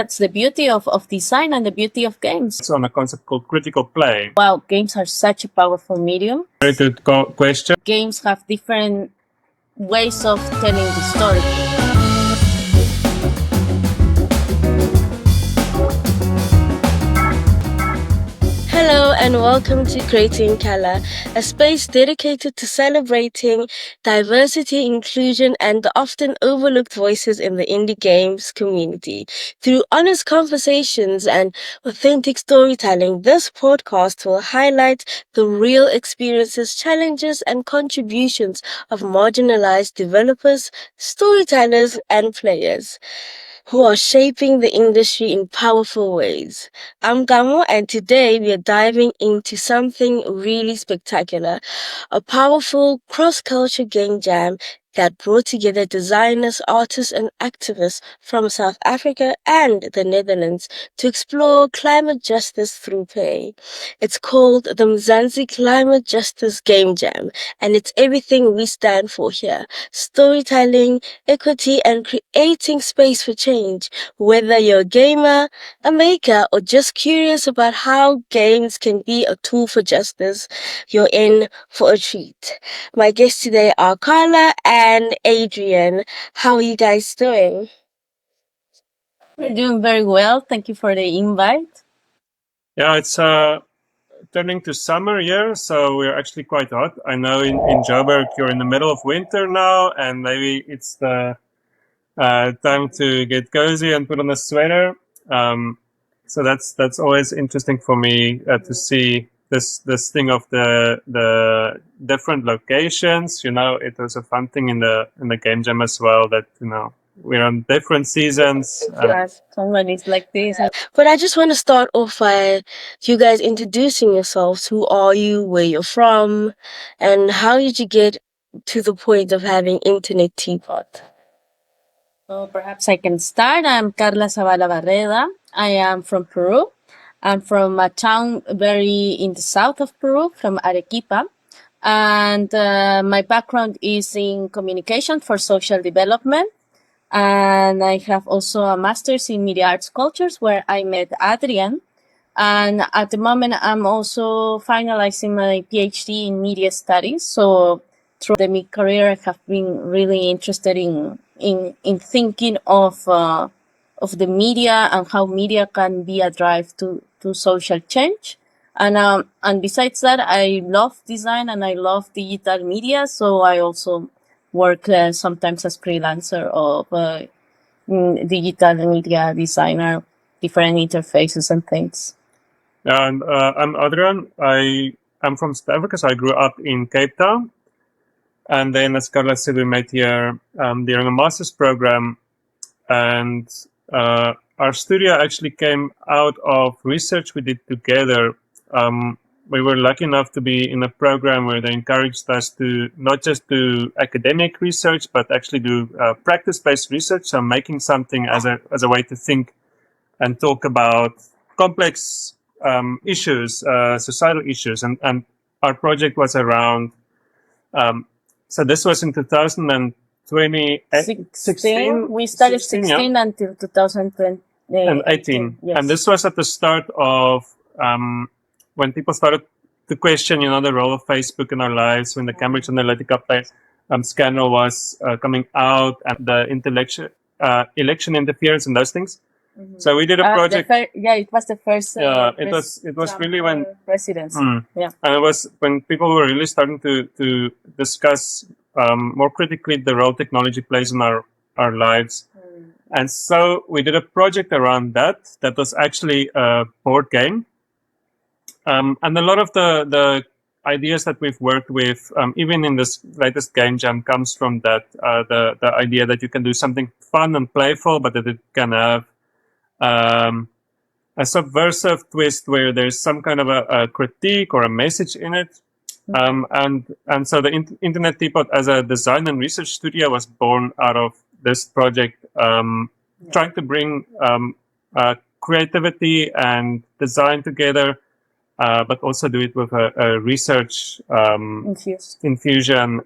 That's the beauty of design and the beauty of games. It's on a concept called critical play. Wow, games are such a powerful medium. Very good question. Games have different ways of telling the story. Hello and welcome to Creating Karla, a space dedicated to celebrating diversity, inclusion, and the often overlooked voices in the indie games community. Through honest conversations and authentic storytelling, this podcast will highlight the real experiences, challenges, and contributions of marginalized developers, storytellers, and players who are shaping the industry in powerful ways. I'm Gamo, and today we are diving into something really spectacular, a powerful cross-culture game jam that brought together designers, artists, and activists from South Africa and the Netherlands to explore climate justice through play. It's called the Mzansi Climate Justice Game Jam, and it's everything we stand for here: storytelling, equity, and creating space for change. Whether you're a gamer, a maker, or just curious about how games can be a tool for justice, you're in for a treat. My guests today are Karla and Adriaan. How are you guys doing? We're doing very well. Thank you for the invite. Yeah, it's turning to summer here, so we're actually quite hot. I know in Joburg you're in the middle of winter now, and maybe it's the time to get cozy and put on a sweater. So that's always interesting for me to see this thing of the different locations. You know, it was a fun thing in the game jam as well, that we're on different seasons. Yes, someone is like this. But I just want to start off by you guys introducing yourselves. Who are you? Where you're from? And how did you get to the point of having Internet Teapot? So perhaps I can start. I'm Karla Zavala Barreda. I am from Peru. I'm from a town very in the south of Peru, from Arequipa. And my background is in communication for social development. And I have also a master's in media arts cultures, where I met Adriaan. And at the moment, I'm also finalizing my PhD in media studies. So through the mid career, I have been really interested in thinking of the media and how media can be a drive to social change. And besides that, I love design and I love digital media. So I also work sometimes as freelancer of digital media designer, different interfaces and things. And I'm Adriaan. I'm from South Africa, so I grew up in Cape Town. And then, as Karla said, we met here during a master's program. And our studio actually came out of research we did together. We were lucky enough to be in a program where they encouraged us to not just do academic research, but actually do practice-based research. So making something as a way to think and talk about complex issues, societal issues. And our project was around, so this was in 2016. We started 16 until 2020. And 18. Yes. And this was at the start of when people started to question, the role of Facebook in our lives, when the Cambridge Analytica scandal was coming out, and the election interference and those things. Mm-hmm. So we did a project. It was the first. It was Trump really when presidency. Yeah, and it was when people were really starting to discuss more critically the role technology plays in our lives. And so we did a project around that was actually a board game. And a lot of the ideas that we've worked with, even in this latest game jam, comes from that, the idea that you can do something fun and playful, but that it can have a subversive twist where there's some kind of a critique or a message in it. And so the Internet Teapot as a design and research studio was born out of this project, trying to bring creativity and design together, but also do it with a research infusion.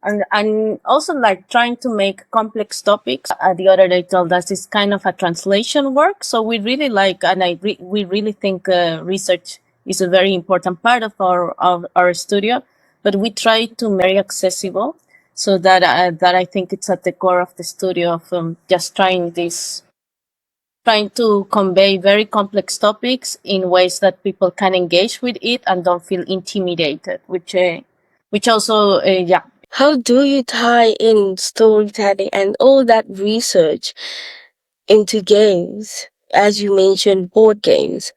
and also like trying to make complex topics. The other day told us it's kind of a translation work. So we really like, and we really think research is a very important part of our studio, but we try to make very accessible so that I think it's at the core of the studio of just trying to convey very complex topics in ways that people can engage with it and don't feel intimidated, which also, yeah. How do you tie in storytelling and all that research into games? As you mentioned, board games.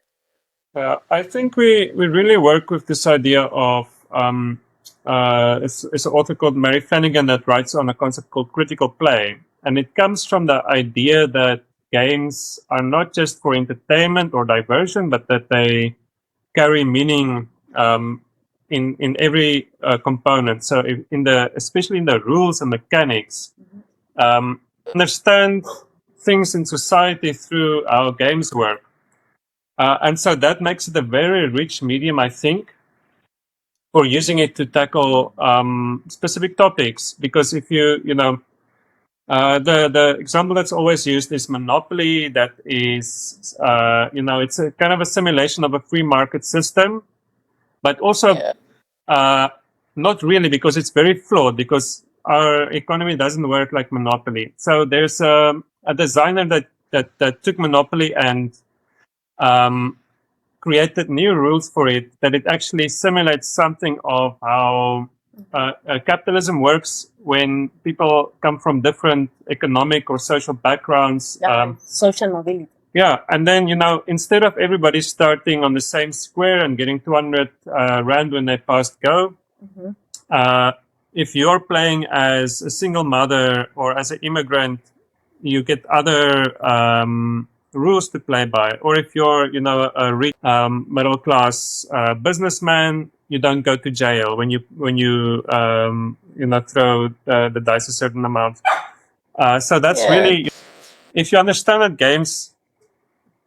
I think we really work with this idea of it's an author called Mary Flanagan that writes on a concept called critical play, and it comes from the idea that games are not just for entertainment or diversion, but that they carry meaning in every component. So especially in the rules and mechanics, understand things in society through how games work. And so that makes it a very rich medium, I think, for using it to tackle specific topics. Because if the example that's always used is Monopoly. That is, it's a kind of a simulation of a free market system, but also not really, because it's very flawed, because our economy doesn't work like Monopoly. So there's a designer that took Monopoly and created new rules for it, that it actually simulates something of how capitalism works when people come from different economic or social backgrounds. Social mobility. Yeah, and then, instead of everybody starting on the same square and getting 200 Rand when they pass go, if you're playing as a single mother or as an immigrant, you get other rules to play by. Or if you're, a rich middle class businessman, you don't go to jail when you throw the dice a certain amount. So that's really, if you understand that games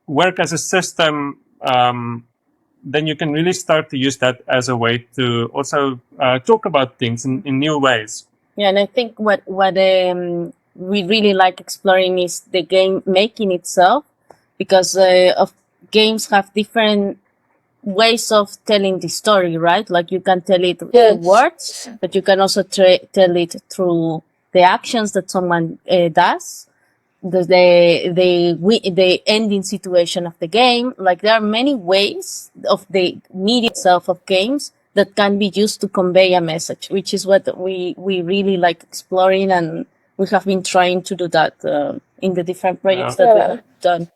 work as a system, then you can really start to use that as a way to also talk about things in new ways. Yeah, and I think what we really like exploring is the game making itself, because of games have different ways of telling the story, right? Like you can tell it through words, but you can also tell it through the actions that someone does, the ending situation of the game. Like there are many ways of the media itself of games that can be used to convey a message, which is what we really like exploring, and we have been trying to do that in the different projects that we have done.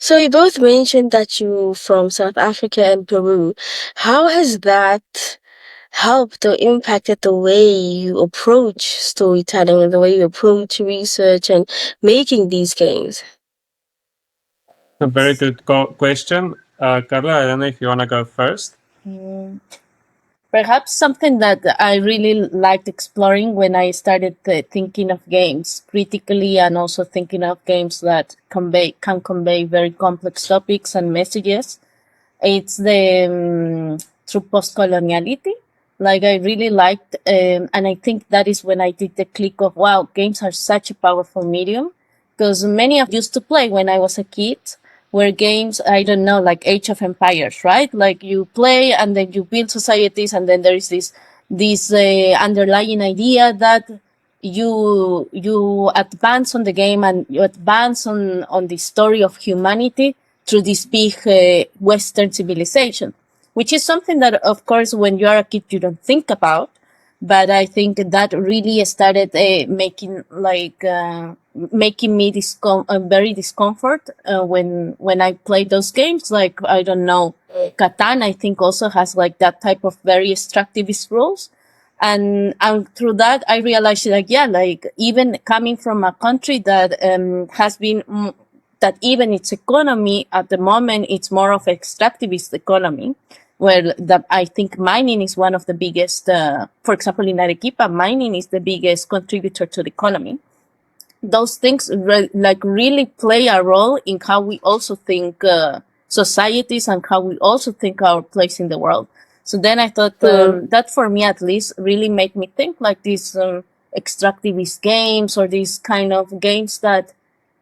So you both mentioned that you from South Africa and Peru. How has that helped or impacted the way you approach storytelling and the way you approach research and making these games? A very good question. Karla, I don't know if you want to go first. Perhaps something that I really liked exploring when I started thinking of games critically, and also thinking of games that can convey very complex topics and messages, it's the through post-coloniality. Like I really liked, and I think that is when I did the click of, wow, games are such a powerful medium, because many of used to play when I was a kid were games, I don't know, like Age of Empires, right? Like you play and then you build societies, and then there is this underlying idea that you advance on the game, and you advance on the story of humanity through this big Western civilization, which is something that, of course, when you are a kid, you don't think about. But I think that really started making me very discomfort when I play those games. Like, I don't know, Catan, I think, also has like that type of very extractivist rules. And through that, I realized, like, yeah, like even coming from a country that has been that even its economy at the moment, it's more of extractivist economy, where I think mining is one of the biggest, for example, in Arequipa, mining is the biggest contributor to the economy. Those things really play a role in how we also think societies, and how we also think our place in the world. So then I thought that for me at least really made me think like these extractivist games or these kind of games that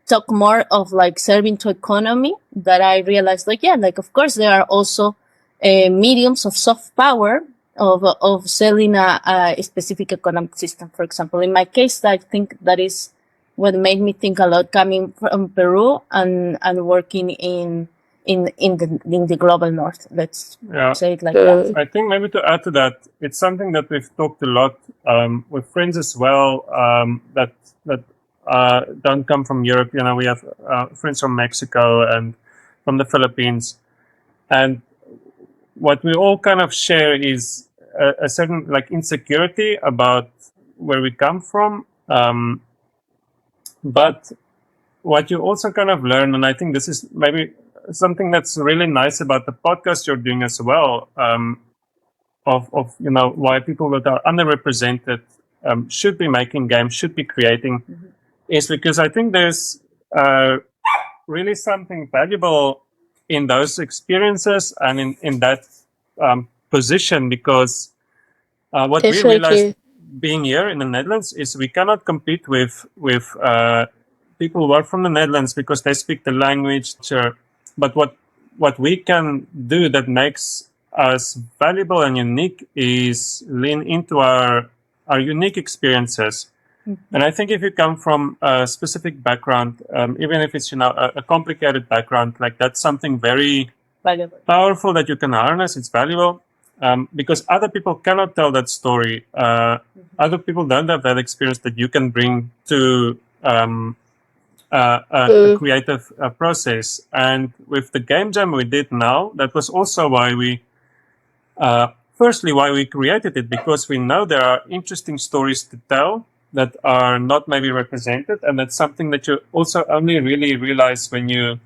talk more of like serving to economy, that I realized like, yeah, like of course there are also mediums of soft power of selling a specific economic system. For example, in my case, I think that is what made me think a lot coming from Peru and working in the global north. Let's say it like that. I think maybe to add to that, it's something that we've talked a lot with friends as well, that don't come from Europe. You know, we have friends from Mexico and from the Philippines, and what we all kind of share is a certain like insecurity about where we come from. But what you also kind of learn, and I think this is maybe something that's really nice about the podcast you're doing as well, of you know, why people that are underrepresented should be making games, should be creating, is because I think there's really something valuable in those experiences and in that position, because what we realized being here in the Netherlands is we cannot compete with people who are from the Netherlands because they speak the language. Sure. But what we can do that makes us valuable and unique is lean into our unique experiences. And I think if you come from a specific background, even if it's, you know, a complicated background, like that's something very Valuable. Powerful that you can harness. It's valuable because other people cannot tell that story. Other people don't have that experience that you can bring to a creative process. And with the game jam we did now, that was also why we firstly why we created it, because we know there are interesting stories to tell that are not maybe represented, and that's something that you also only really realize when you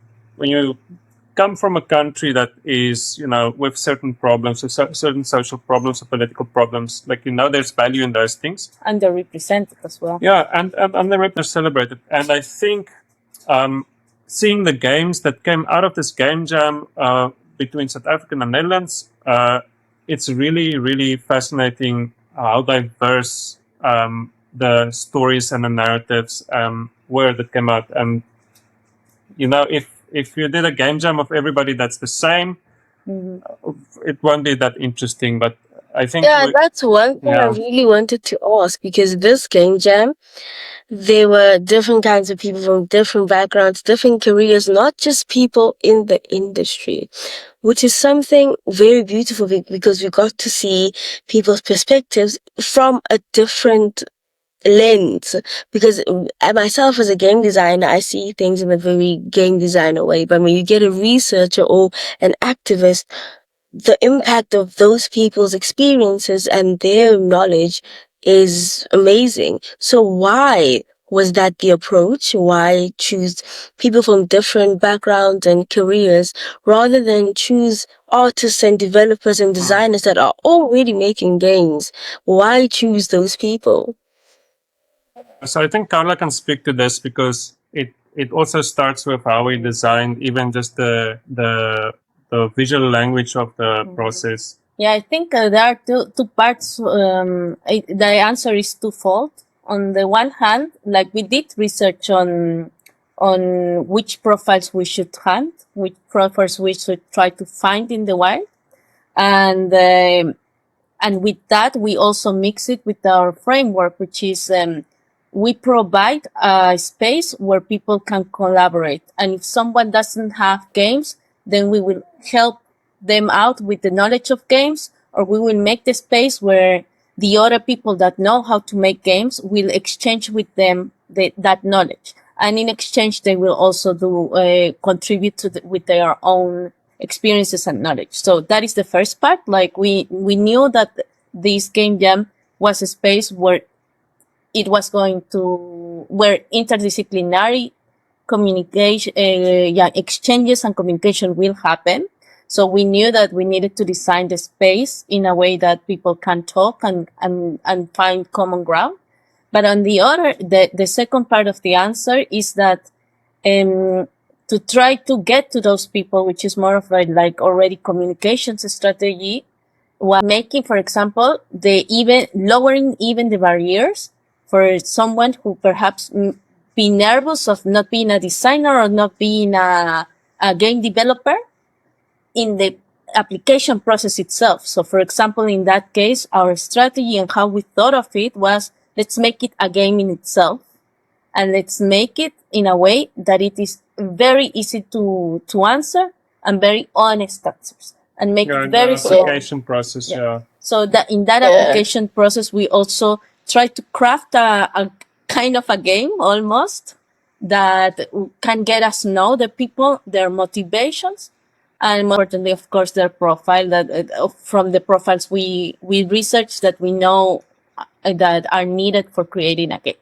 come from a country that is, you know, with certain problems, with certain social problems or political problems. Like, you know, there's value in those things. Underrepresented as well. Yeah, and underrepresented, celebrated. And I think seeing the games that came out of this game jam between South Africa and the Netherlands, it's really, really fascinating how diverse the stories and the narratives were that came out. And, you know, if you did a game jam of everybody that's the same, it won't be that interesting. But I think that's one thing I really wanted to ask, because this game jam, there were different kinds of people from different backgrounds, different careers, not just people in the industry, which is something very beautiful because we got to see people's perspectives from a different lens. Because myself as a game designer, I see things in a very game designer way. But when you get a researcher or an activist, the impact of those people's experiences and their knowledge is amazing. So why was that the approach? Why choose people from different backgrounds and careers rather than choose artists and developers and designers that are already making games? Why choose those people? So I think Karla can speak to this because it also starts with how we designed even just the visual language of the process. Yeah, I think there are two parts. The answer is twofold. On the one hand, like we did research on which profiles we should hunt, which profiles we should try to find in the wild, and with that we also mix it with our framework, which is we provide a space where people can collaborate, and if someone doesn't have games, then we will help them out with the knowledge of games, or we will make the space where the other people that know how to make games will exchange with them that knowledge, and in exchange they will also do contribute to with their own experiences and knowledge. So that is the first part. Like we knew that this game jam was a space where it was going to, where interdisciplinary communication, exchanges and communication will happen. So we knew that we needed to design the space in a way that people can talk and find common ground. But on the other, the second part of the answer is that to try to get to those people, which is more of a like already communications strategy, was making, for example, lowering even the barriers for someone who perhaps be nervous of not being a designer or not being a game developer in the application process itself. So, for example, in that case, our strategy and how we thought of it was, let's make it a game in itself, and let's make it in a way that it is very easy to answer and very honest answers, and make it very the application process. So that in that application process, we also try to craft a kind of a game almost that can get us know the people, their motivations, and more importantly, of course, their profile. That from the profiles we research that we know that are needed for creating a game,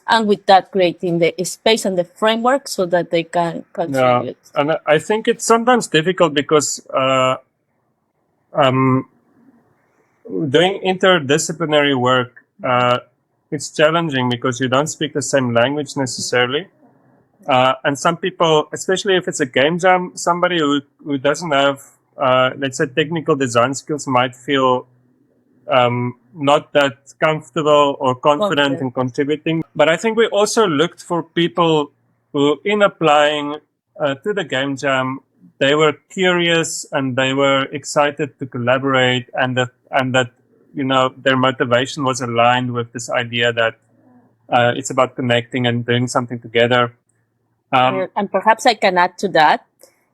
and with that, creating the space and the framework so that they can contribute. Yeah, and I think it's sometimes difficult because doing interdisciplinary work, it's challenging because you don't speak the same language necessarily. And some people, especially if it's a game jam, somebody who doesn't have, let's say, technical design skills might feel not that comfortable or confident in contributing. But I think we also looked for people who, in applying to the game jam, they were curious and they were excited to collaborate, and that their motivation was aligned with this idea that it's about connecting and doing something together. And perhaps I can add to that.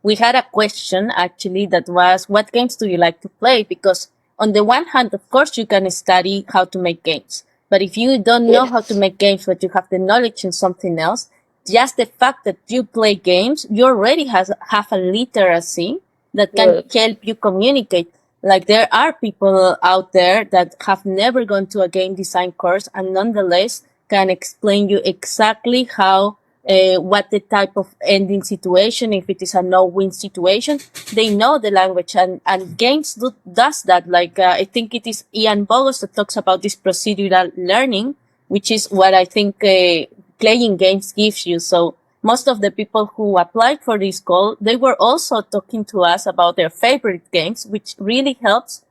We had a question actually that was, what games do you like to play? Because on the one hand, of course, you can study how to make games. But if you don't know how to make games, but you have the knowledge in something else, just the fact that you play games, you already have a literacy that can help you communicate. Like, there are people out there that have never gone to a game design course and nonetheless can explain you exactly how what the type of ending situation, if it is a no-win situation. They know the language, and games does that. Like, I think it is Ian Bogost that talks about this procedural learning, which is what I think playing games gives you. So most of the people who applied for this call, they were also talking to us about their favorite games, which really helps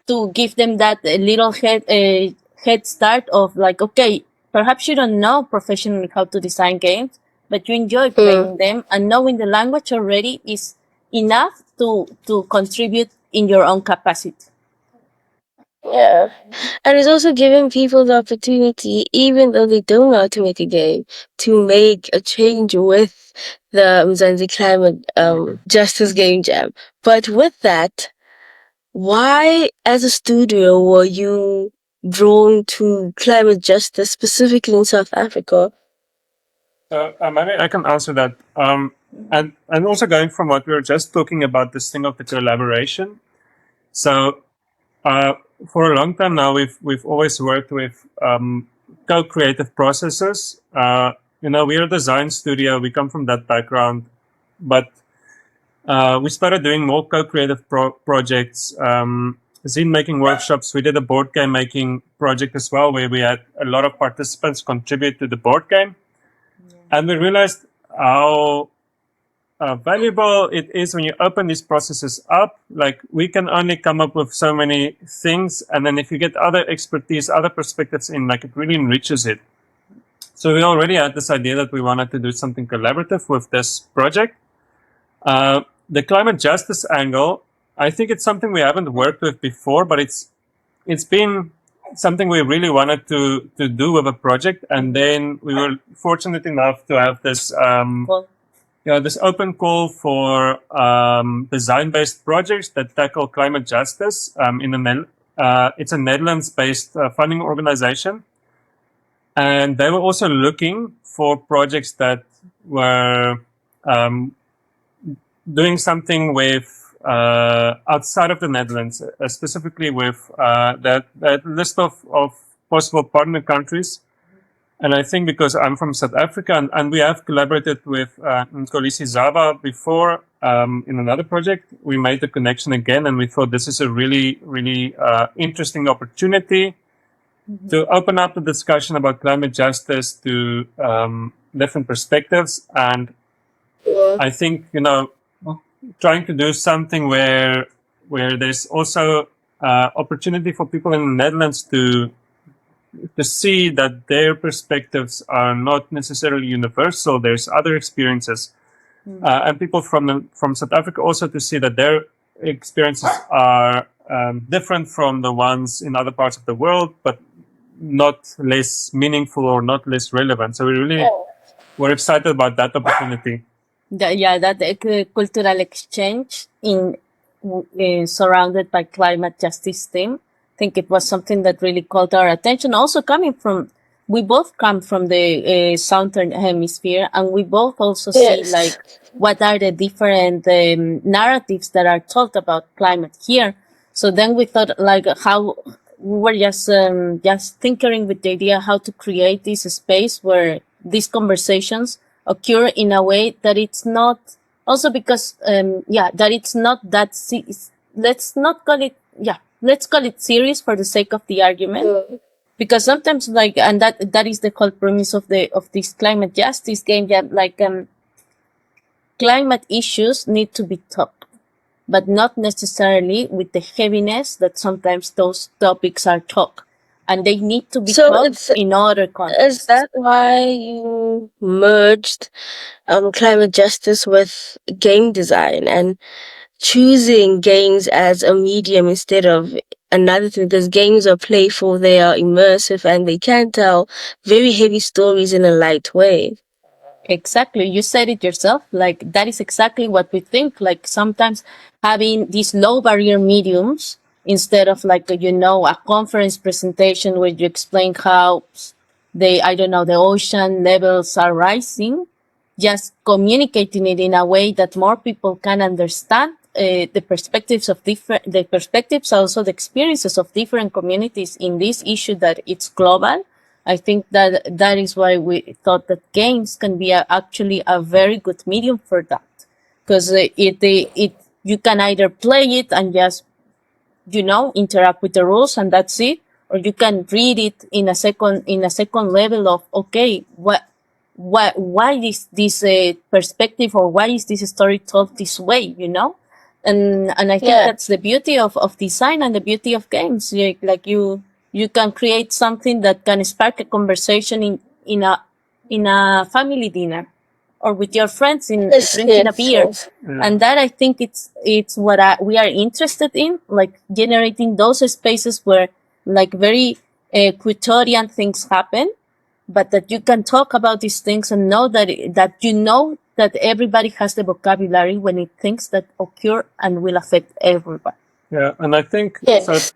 to give them that little head start of like, okay, perhaps you don't know professionally how to design games, but you enjoy playing them, and knowing the language already is enough to contribute in your own capacity. Yeah. And it's also giving people the opportunity, even though they don't know how to make a game, to make a change with the Mzansi Climate Justice Game Jam. But with that, why, as a studio, were you drawn to climate justice, specifically in South Africa? Maybe I can answer that. And also going from what we were just talking about, this thing of the collaboration. So for a long time now, we've always worked with co-creative processes. We're a design studio. We come from that background, but we started doing more co-creative projects. Zine making workshops. We did a board game making project as well, where we had a lot of participants contribute to the board game. And we realized how valuable it is when you open these processes up. Like, we can only come up with so many things, and then if you get other expertise, other perspectives in, like, it really enriches it. So we already had this idea that we wanted to do something collaborative with this project. The climate justice angle, I think it's something we haven't worked with before, but it's been something we really wanted to do with a project, and then we were fortunate enough to have this this open call for design-based projects that tackle climate justice. It's a Netherlands-based funding organization, and they were also looking for projects that were doing something with outside of the Netherlands, specifically with that list of possible partner countries. And I think because I'm from South Africa, and we have collaborated with Nkolisi Zava before in another project, we made the connection again, and we thought this is a really, really interesting opportunity to open up the discussion about climate justice to different perspectives. And I think, trying to do something where there's also opportunity for people in the Netherlands to see that their perspectives are not necessarily universal. There's other experiences, and people from South Africa also to see that their experiences are different from the ones in other parts of the world, but not less meaningful or not less relevant. So we're excited about that opportunity. That cultural exchange surrounded by climate justice theme. I think it was something that really caught our attention. Also coming from, we both come from the southern hemisphere, and we both also see like what are the different narratives that are told about climate here. So then we thought like how we were just tinkering with the idea how to create this space where these conversations occur in a way that it's not also because that it's not that let's not call it let's call it serious for the sake of the argument, because sometimes like, and that is the whole premise of this climate justice game, climate issues need to be talked, but not necessarily with the heaviness that sometimes those topics are talked, and they need to be talked in other contexts. Is that why you merged climate justice with game design and choosing games as a medium instead of another thing? Because games are playful, they are immersive, and they can tell very heavy stories in a light way. Exactly. You said it yourself. Like, that is exactly what we think. Like, sometimes having these low barrier mediums instead of like, a conference presentation where you explain how the ocean levels are rising, just communicating it in a way that more people can understand the perspectives, also the experiences of different communities in this issue that it's global. I think that is why we thought that games can be actually a very good medium for that, because it you can either play it and just interact with the rules and that's it, or you can read it in a second level of okay, why is this perspective, or why is this story told this way, and I think that's the beauty of design and the beauty of games. Like you can create something that can spark a conversation in a family dinner or with your friends in drinking a beer. And that, I think, it's what we are interested in, like generating those spaces where like very quotidian things happen, but that you can talk about these things and know that everybody has the vocabulary when it things that occur and will affect everyone. Yeah, and I think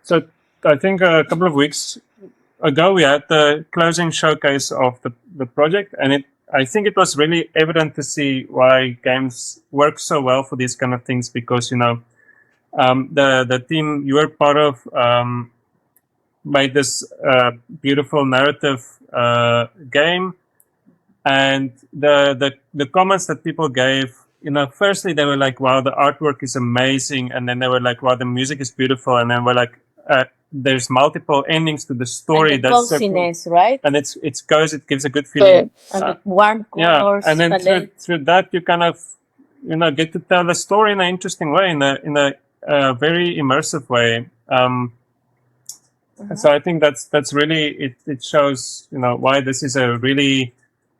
so. I think a couple of weeks ago we had the closing showcase of the project, and I think it was really evident to see why games work so well for these kind of things, because the team you were part of made this beautiful narrative game, and the comments that people gave, firstly they were like, wow, the artwork is amazing, and then they were like, wow, the music is beautiful, and then we're like, there's multiple endings to the story. And the coziness, right? And it gives a good feeling. And the warm colors. And then through that you kind of get to tell the story in an interesting way, in a very immersive way. So I think that's really it shows why this is a really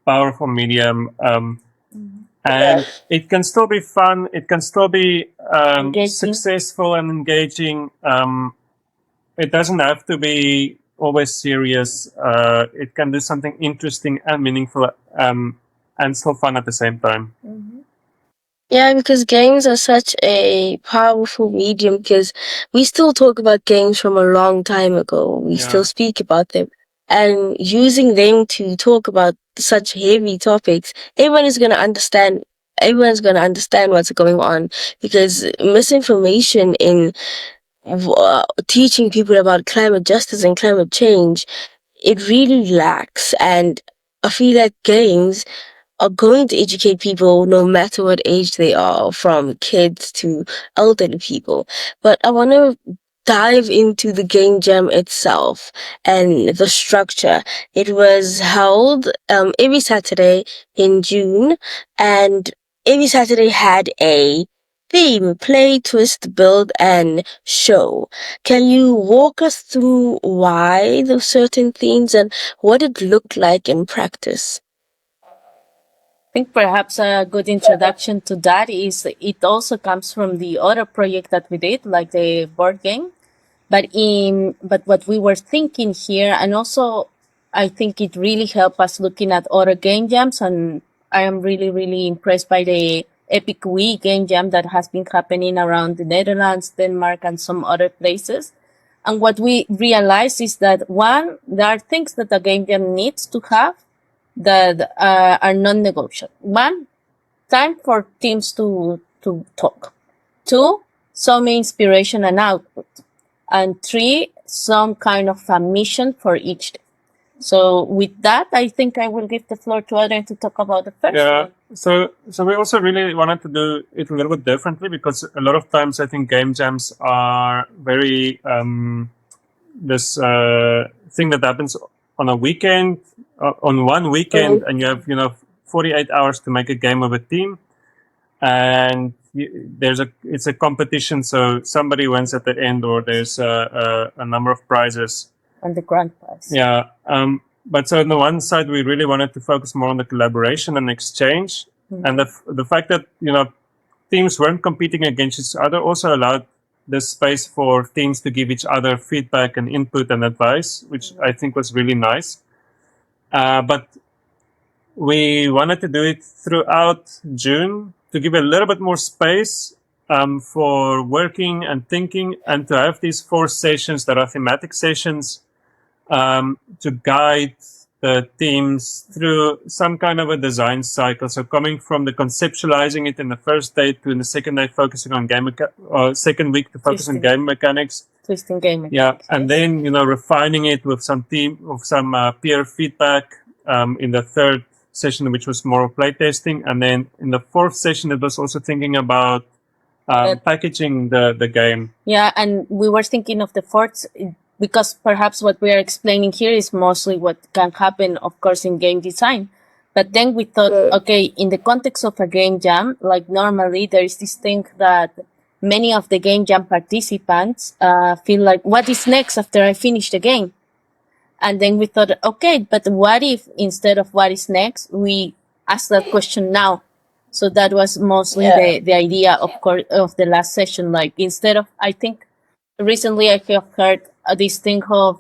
powerful medium, and it can still be fun. It can still be successful and engaging. It doesn't have to be always serious. It can do something interesting and meaningful, and still fun at the same time. Yeah, because games are such a powerful medium, because we still talk about games from a long time ago. We still speak about them. And using them to talk about such heavy topics, everyone's going to understand what's going on, because misinformation in teaching people about climate justice and climate change, it really lacks. And I feel like games are going to educate people no matter what age they are, from kids to elderly people. But I want to dive into the game jam itself and the structure. It was held every Saturday in June, and every Saturday had a theme: play, twist, build, and show. Can you walk us through why those certain themes and what it looked like in practice? I think perhaps a good introduction to that is it also comes from the other project that we did, like the board game. But what we were thinking here, and also I think it really helped us looking at other game jams, and I am really impressed by the Epic Wii game jam that has been happening around the Netherlands, Denmark, and some other places. And what we realized is that one, there are things that a game jam needs to have that are non-negotiable. One, time for teams to talk. Two, some inspiration and output. And three, some kind of a mission for each day. So with that, I think I will give the floor to Adriaan to talk about the first Yeah. one. So we also really wanted to do it a little bit differently, because a lot of times I think game jams are very this thing that happens on a weekend, on one weekend, and you have 48 hours to make a game with a team, and it's a competition, so somebody wins at the end, or there's a number of prizes. And the grand prize. Yeah. But so on the one side, we really wanted to focus more on the collaboration and exchange, and the fact that teams weren't competing against each other also allowed the space for teams to give each other feedback and input and advice, which I think was really nice. But we wanted to do it throughout June to give a little bit more space for working and thinking, and to have these 4 sessions that are thematic sessions to guide the teams through some kind of a design cycle. So coming from the conceptualizing it in the first day to in the second day focusing on or second week to focus on game mechanics. Twisting game mechanics. Yeah, and then refining it with some peer feedback in the third session, which was more playtesting, and then in the fourth session, it was also thinking about packaging the game. Yeah, and we were thinking of the fourth because perhaps what we are explaining here is mostly what can happen, of course, in game design. But then we thought, okay, in the context of a game jam, like normally there is this thing that many of the game jam participants feel like, what is next after I finish the game? And then we thought, okay, but what if instead of what is next, we ask that question now? So that was mostly the idea, of course, of the last session. Like instead of, I think recently I have heard this thing of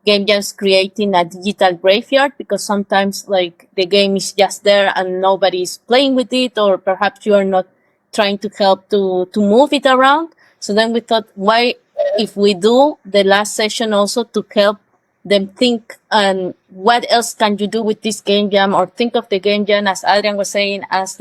game jams creating a digital graveyard, because sometimes like the game is just there and nobody's playing with it, or perhaps you are not trying to help to move it around. So then we thought, why if we do the last session also to help them think and what else can you do with this game jam, or think of the game jam, as Adriaan was saying, as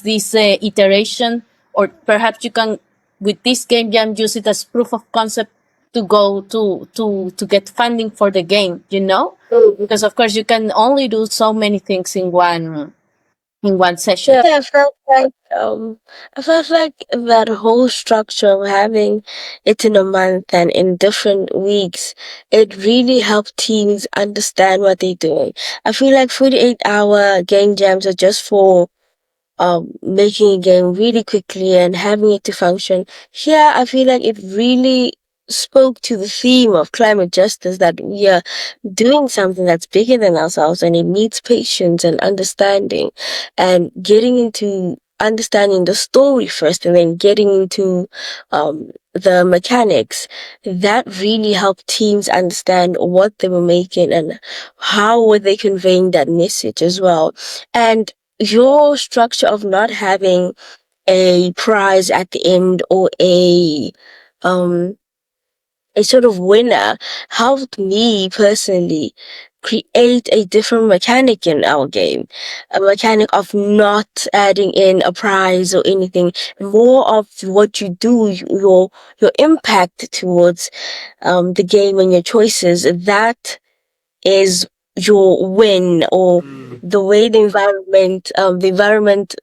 this iteration, or perhaps you can with this game jam use it as proof of concept to go to get funding for the game, because of course you can only do so many things in one session. Yeah, I felt like that whole structure of having it in a month and in different weeks, it really helped teams understand what they're doing. I feel like 48-hour game jams are just for making a game really quickly and having it to function. Here, I feel like it really spoke to the theme of climate justice, that we are doing something that's bigger than ourselves, and it needs patience and understanding, and getting into understanding the story first and then getting into the mechanics. That really helped teams understand what they were making and how were they conveying that message as well. And your structure of not having a prize at the end, or a sort of winner, helped me personally create a different mechanic in our game. A mechanic of not adding in a prize or anything, more of what you do, your impact towards the game and your choices. That is your win, or the way the environment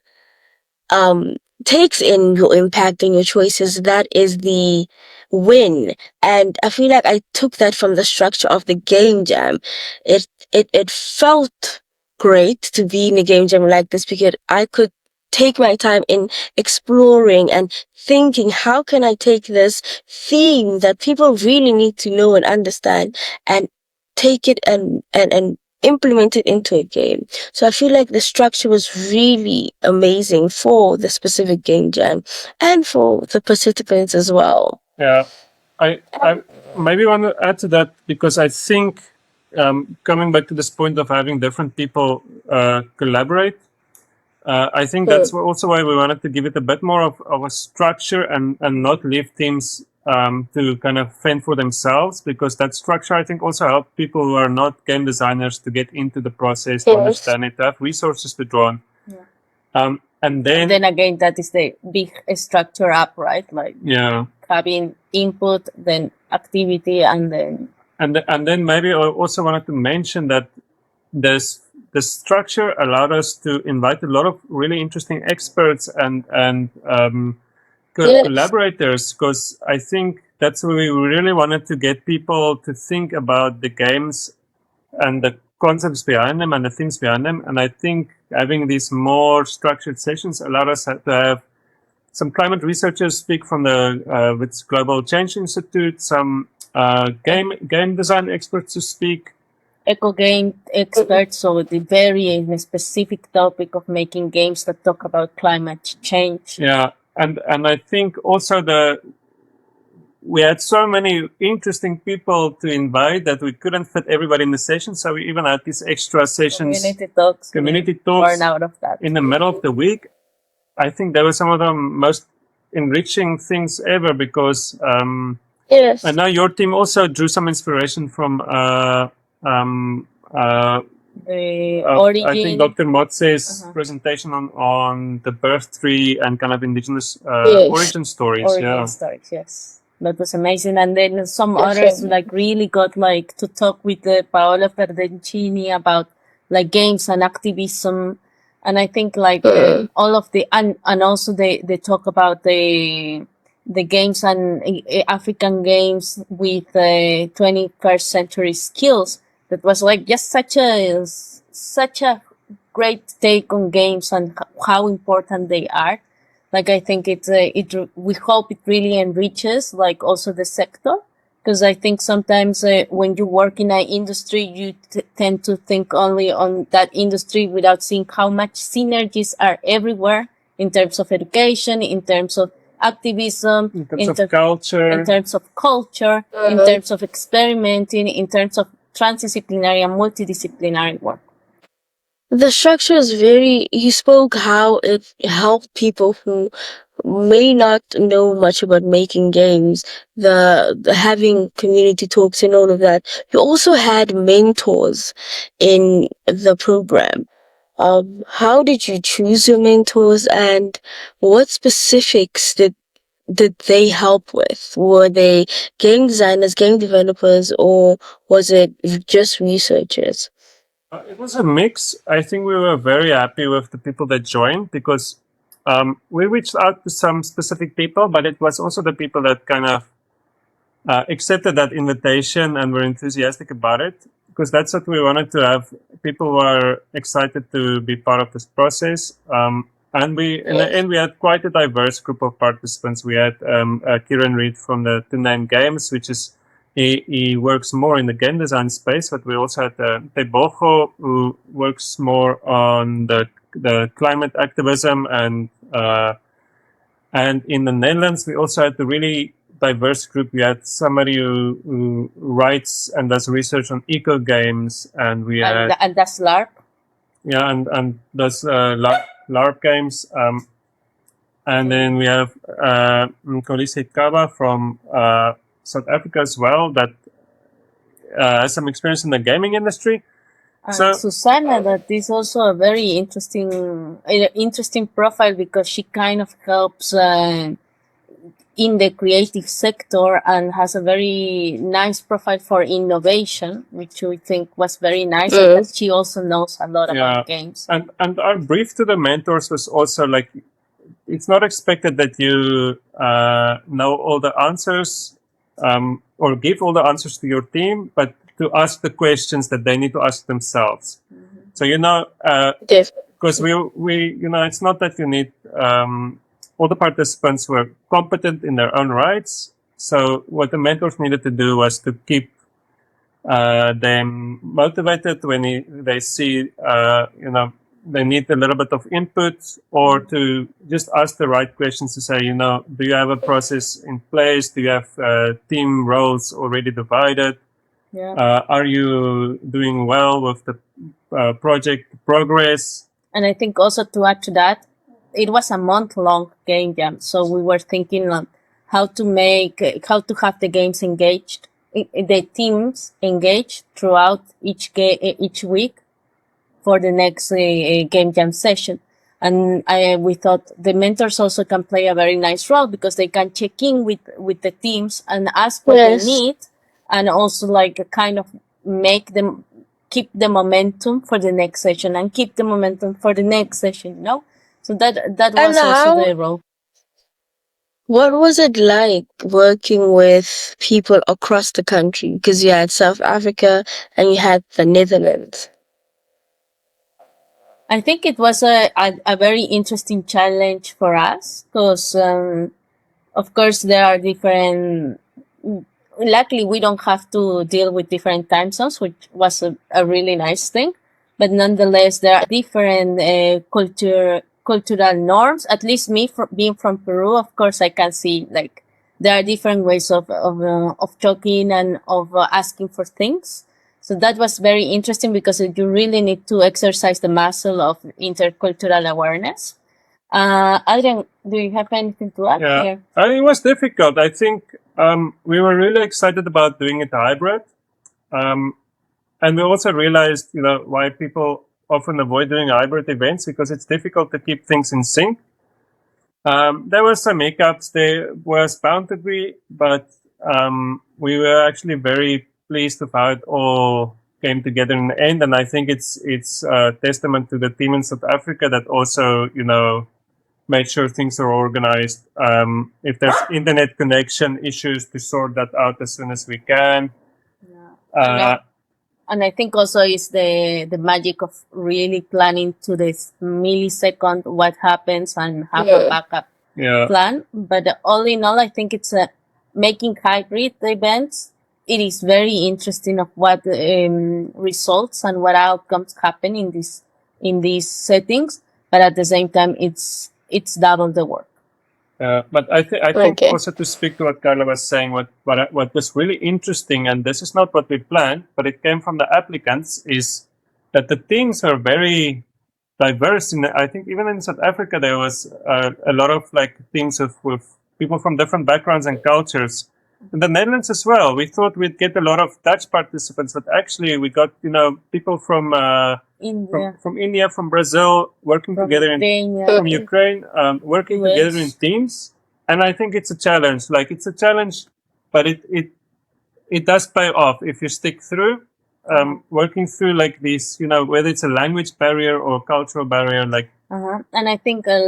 takes in your impact and your choices. That is the win. And I feel like I took that from the structure of the game jam. It felt great to be in a game jam like this, because I could take my time in exploring and thinking, how can I take this theme that people really need to know and understand and take it and implement it into a game. So I feel like the structure was really amazing for the specific game jam and for the participants as well. Yeah, I maybe want to add to that because I think coming back to this point of having different people collaborate, I think that's also why we wanted to give it a bit more of a structure and not leave teams to kind of fend for themselves, because that structure, I think, also helped people who are not game designers to get into the process, to understand it, to have resources to draw on. And then again, that is the big structure up, right? Like having input, then activity, and then then maybe I also wanted to mention that the structure allowed us to invite a lot of really interesting experts and collaborators, because I think that's where we really wanted to get people to think about the games and the concepts behind them and the themes behind them. And I think having these more structured sessions allowed us to have some climate researchers speak from the with Global Change Institute, some game design experts to speak, eco game experts, so the very specific topic of making games that talk about climate change. Yeah, and I think also we had so many interesting people to invite that we couldn't fit everybody in the session. So we even had these extra sessions, community talks born out of that in the middle of the week. I think they were some of the most enriching things ever, because Yes. I know your team also drew some inspiration from the origin. I think Dr. Motse's presentation on the birth tree and kind of indigenous origin stories. Stories, yes. That was amazing. And then some others like really got like to talk with Paola Ferdencini about like games and activism. And I think like all of the and also they talk about the games and African games with 21st century skills. That was like just such a great take on games and how important they are. Like I think we hope it really enriches like also the sector, because I think sometimes when you work in an industry, you tend to think only on that industry without seeing how much synergies are everywhere in terms of education, in terms of activism, in terms of culture, in terms of experimenting, in terms of transdisciplinary and multidisciplinary work. The structure is you spoke how it helped people who may not know much about making games, the having community talks and all of that. You also had mentors in the program. How did you choose your mentors, and what specifics did they help with? Were they game designers, game developers, or was it just researchers? It was a mix. I think we were very happy with the people that joined, because we reached out to some specific people, but it was also the people that kind of accepted that invitation and were enthusiastic about it, because that's what we wanted to have. People who are excited to be part of this process. And in the end, we had quite a diverse group of participants. We had Kieran Reid from the To Name Games, which is he works more in the game design space, but we also had Tebogo, who works more on the climate activism, and in the Netherlands we also had the really diverse group. We had somebody who writes and does research on eco games, and we had and that's LARP. Yeah, and does LARP games. And then we have Kolisi Kaba from South Africa as well, that has some experience in the gaming industry. So Susanna, that is also a very interesting profile, because she kind of helps in the creative sector and has a very nice profile for innovation, which we think was very nice. Because she also knows a lot about games. And our brief to the mentors was also like, it's not expected that you know all the answers or give all the answers to your team, but to ask the questions that they need to ask themselves. So because it's not that you need all the participants were competent in their own rights. So what the mentors needed to do was to keep them motivated when they see, they need a little bit of input, or to just ask the right questions to say, do you have a process in place? Do you have team roles already divided? Yeah. Are you doing well with the project progress? And I think also to add to that, it was a month-long game jam. So we were thinking on how to have the games engaged, the teams engaged throughout each week for the next game jam session. And we thought the mentors also can play a very nice role, because they can check in with the teams and ask what they Yes. need, and also like kind of make them keep the momentum for the next session and keep the momentum for the next session, So that And was also how, the role. what was it like working with people across the country? Because you had South Africa and you had the Netherlands. I think it was a very interesting challenge for us, because of course there are different, luckily we don't have to deal with different time zones, which was a really nice thing. But nonetheless, there are different cultural norms. At least me, being from Peru, of course, I can see like there are different ways of talking and of asking for things. So that was very interesting, because you really need to exercise the muscle of intercultural awareness. Adrian, do you have anything to add Yeah, here? it was difficult. I think we were really excited about doing it hybrid. And we also realized, why people often avoid doing hybrid events, because it's difficult to keep things in sync. There were some hiccups. There was bound to be, but we were actually very pleased with how it all came together in the end. And I think it's a testament to the team in South Africa that also, made sure things are organized. If there's internet connection issues, to sort that out as soon as we can. Yeah. And I think also is the magic of really planning to this millisecond what happens and have a backup plan. But all in all, I think it's making hybrid events. It is very interesting of what results and what outcomes happen in these settings. But at the same time, it's double the work. But I think Okay. also, to speak to what Karla was saying, what was really interesting, and this is not what we planned, but it came from the applicants, is that the teams are very diverse. I think even in South Africa there was a lot of like teams with people from different backgrounds and cultures. In the Netherlands as well, we thought we'd get a lot of Dutch participants, but actually we got people from India, from India, from Brazil, working from together Ukraine, from Ukraine, working US. together in teams. And I think it's a challenge. Like, it's a challenge, but it does pay off if you stick through. Working through like these, whether it's a language barrier or cultural barrier, like. And I think a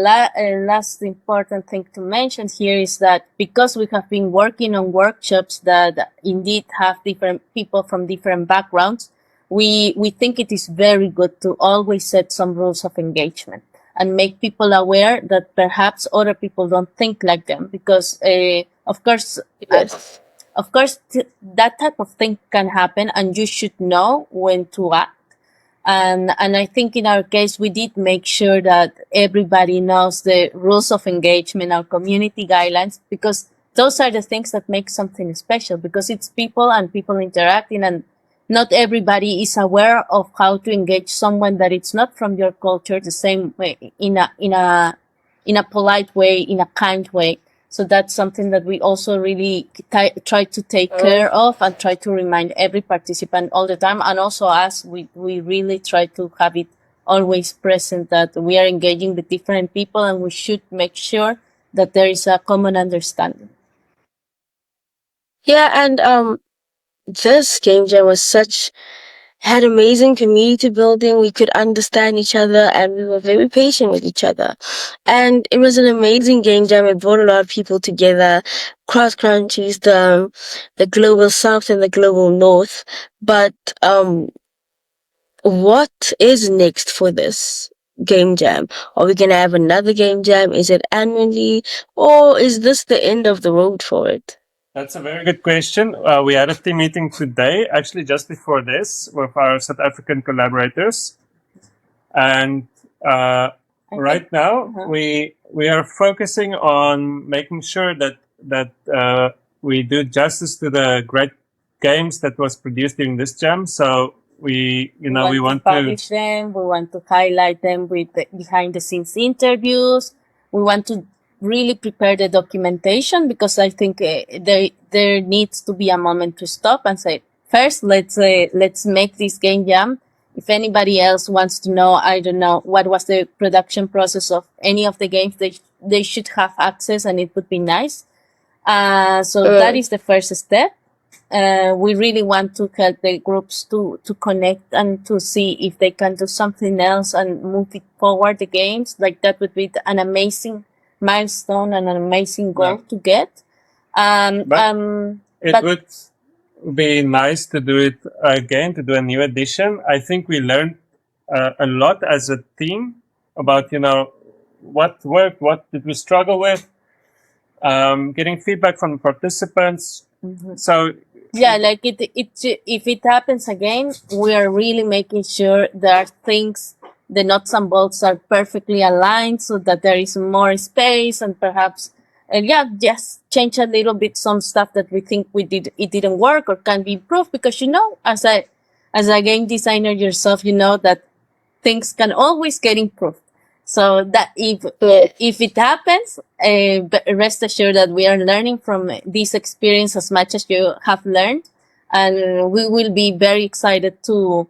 last important thing to mention here is that because we have been working on workshops that indeed have different people from different backgrounds, we think it is very good to always set some rules of engagement and make people aware that perhaps other people don't think like them, because of course Yes. that type of thing can happen, and you should know when to act. And I think in our case, we did make sure that everybody knows the rules of engagement, our community guidelines, because those are the things that make something special, because it's people and people interacting, and not everybody is aware of how to engage someone that it's not from your culture the same way, in a polite way, in a kind way. So that's something that we also really try to take care of, and try to remind every participant all the time. And also us, we really try to have it always present that we are engaging with different people, and we should make sure that there is a common understanding. Yeah, and this game jam had amazing community building. We could understand each other and we were very patient with each other. And it was an amazing game jam. It brought a lot of people together, cross countries, the global south and the global north. But what is next for this? game jam? Are we gonna have another game jam? Is it annually, or is this the end of the road for it? That's a very good question. We had a team meeting today, actually just before this, with our South African collaborators, and right now we are focusing on making sure that we do justice to the great games that was produced during this jam. So we want to publish them. We want to highlight them with the behind the scenes interviews. We want to really prepare the documentation, because I think there needs to be a moment to stop and say, first, let's make this game jam. If anybody else wants to know, I don't know, what was the production process of any of the games, they should have access, and it would be nice. So that is the first step. We really want to help the groups to connect and to see if they can do something else and move it forward, the games. Like, that would be an amazing milestone and an amazing goal to get. It would be nice to do it again, to do a new edition. I think we learned a lot as a team about, what worked, what did we struggle with, getting feedback from participants. So yeah, like if it happens again, we are really making sure that things, the nuts and bolts are perfectly aligned, so that there is more space, and perhaps just change a little bit some stuff that we think it didn't work or can be improved, because as a game designer yourself, that things can always get improved. So that if it happens, rest assured that we are learning from this experience as much as you have learned, and we will be very excited to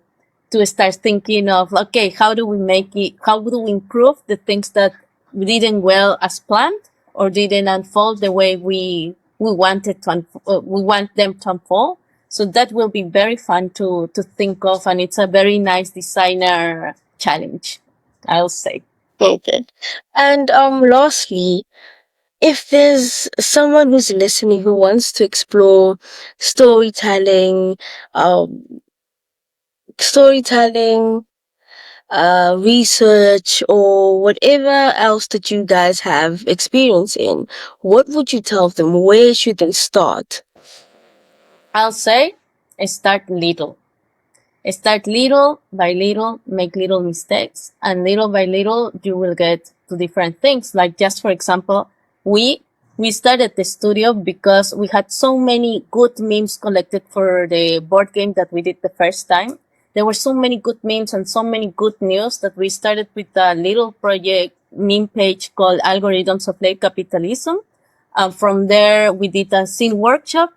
start thinking of, okay, how do we make it? How do we improve the things that didn't well as planned or didn't unfold the way we wanted to? We want them to unfold. So that will be very fun to think of, and it's a very nice designer challenge, I'll say. Okay. And lastly, if there's someone who's listening who wants to explore storytelling, um, storytelling, research, or whatever else that you guys have experience in, what would you tell them? Where should they start? I'll say start little. Start little by little, make little mistakes, and little by little you will get to different things. Like, just for example, we started the studio because we had so many good memes collected for the board game that we did the first time. There were so many good memes and so many good news that we started with a little project meme page called Algorithms of Late Capitalism. From there, we did a scene workshop,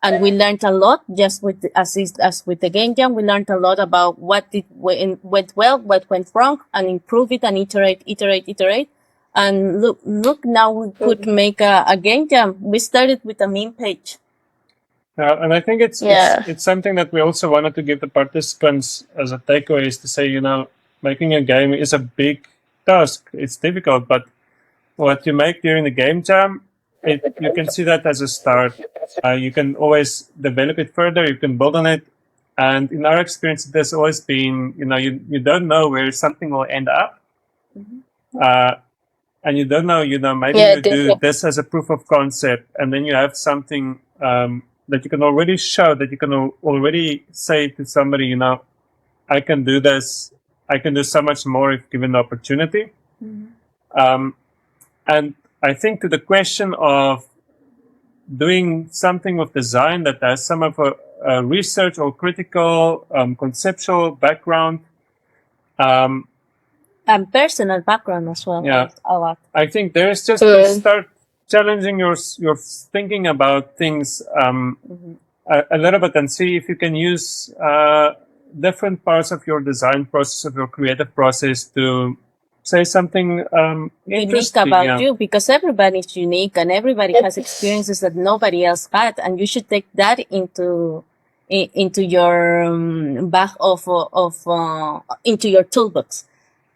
and we learned a lot just with as with the game jam. We learned a lot about what went well, what went wrong, and improve it and iterate. And look, now we could make a game jam. We started with a meme page. And I think it's something that we also wanted to give the participants as a takeaway, is to say, making a game is a big task. It's difficult, but what you make during the game jam, you can see that as a start. You can always develop it further. You can build on it. And in our experience, there's always been, you don't know where something will end up. And you don't know, maybe you do this as a proof of concept, and then you have something that you can already show, that you can already say to somebody, I can do this. I can do so much more if given the opportunity. And I think to the question of doing something with design that has some of a research or critical, conceptual background, and personal background as well. Yeah, a lot. I think there is just to start challenging your thinking about things a little bit, and see if you can use different parts of your design process, of your creative process, to say something unique about you, because everybody's unique and everybody has experiences that nobody else had, and you should take that into your bag of into your toolbox,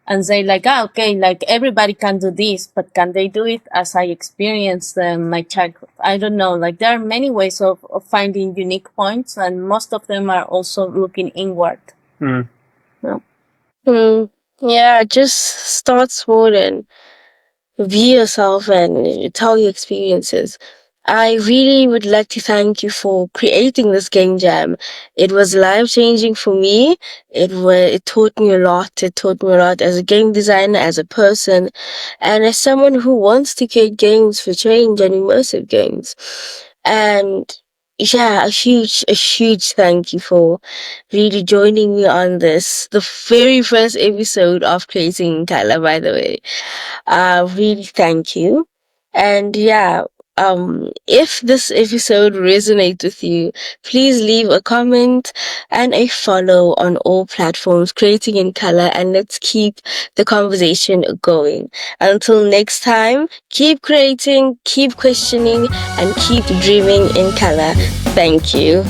and say like, okay, like everybody can do this, but can they do it as I experienced my childhood? I don't know. Like, there are many ways of finding unique points, and most of them are also looking inward. Mm. Yeah. Yeah, just start small and be yourself and tell your experiences. I really would like to thank you for creating this game jam. It was life changing for me. It taught me a lot. It taught me a lot as a game designer, as a person, and as someone who wants to create games for change and immersive games. And yeah, a huge thank you for really joining me on this, the very first episode of Creating Karla, by the way. Really thank you. And yeah, if this episode resonates with you, please leave a comment and a follow on all platforms, Creating in Color, and let's keep the conversation going. Until next time, keep creating, keep questioning, and keep dreaming in color. Thank you.